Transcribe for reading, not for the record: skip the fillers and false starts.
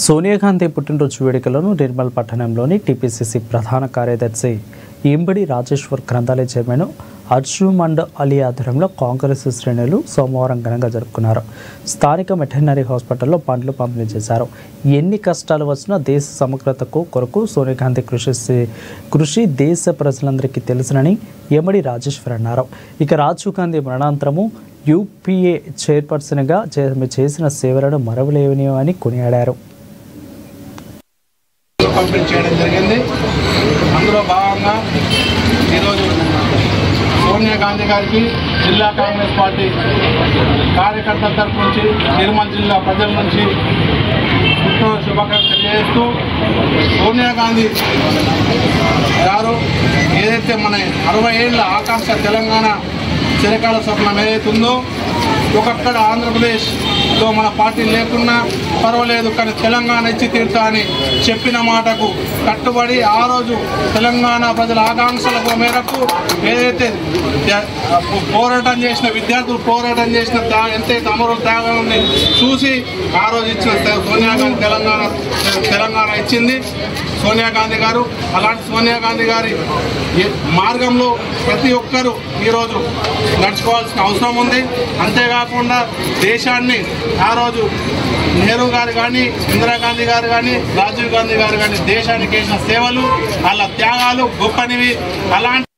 సోనియా గాంధీ పుట్టినరోజు వేడుకలను నిర్మల్ పట్టణంలోని టీపీసీసీ ప్రధాన కార్యదర్శి ఇంబడి రాజేశ్వర్ గ్రంథాలయ చైర్మన్ అర్జుమండ్ అలీ ఆధ్వర్యంలో కాంగ్రెస్ శ్రేణులు సోమవారం ఘనంగా జరుపుకున్నారు. స్థానిక వెటర్నరీ హాస్పిటల్లో పండ్లు పంపిణీ చేశారు. ఎన్ని కష్టాలు వచ్చినా దేశ సమగ్రతకు కొరకు సోనియా గాంధీ కృషి దేశ ప్రజలందరికీ తెలుసునని ఇంబడి రాజేశ్వర్ అన్నారు. ఇక రాజీవ్ గాంధీ మరణాంతరము యూపీఏ చైర్పర్సన్గా చేసిన సేవలను మరవలేవని అని కొనియాడారు. పంపిణీ చేయడం జరిగింది. అందులో భాగంగా ఈరోజు సోనియా గాంధీ గారికి జిల్లా కాంగ్రెస్ పార్టీ కార్యకర్తల తరఫు నుంచి నిర్మల్ జిల్లా ప్రజల నుంచి పుట్టినరోజు శుభాకాంక్షలు తెలియజేస్తూ సోనియా గాంధీ గారు ఏదైతే మన 60 ఏళ్ల ఆకాంక్ష తెలంగాణ చిరకాల స్వప్నం ఏదైతే ఉందో ఒక్కొక్కడ ఆంధ్రప్రదేశ్లో మన పార్టీ లేకున్నా పర్వాలేదు కానీ తెలంగాణ ఇచ్చి తీరుతా అని చెప్పిన మాటకు కట్టుబడి ఆ రోజు తెలంగాణ ప్రజల ఆకాంక్షల మేరకు ఏదైతే పోరాటం చేసిన విద్యార్థులు పోరాటం చేసిన ఎంతైతే అమరుల త్యాగాన్ని చూసి ఆ రోజు ఇచ్చిన సోనియా గాంధీ తెలంగాణ ఇచ్చింది సోనియా గాంధీ గారు. అలాంటి సోనియా గాంధీ గారి మార్గంలో ప్రతి ఒక్కరూ ఈరోజు నడుచుకోవాల్సిన అవసరం ఉంది. అంతేకాకుండా దేశాన్ని ఆ రోజు నెహ్రూ గారు కానీ ఇందిరాగాంధీ గారు కానీ రాజీవ్ గాంధీ గారు కానీ దేశానికి చేసిన సేవలు వాళ్ళ త్యాగాలు గొప్పనివి. అలాంటి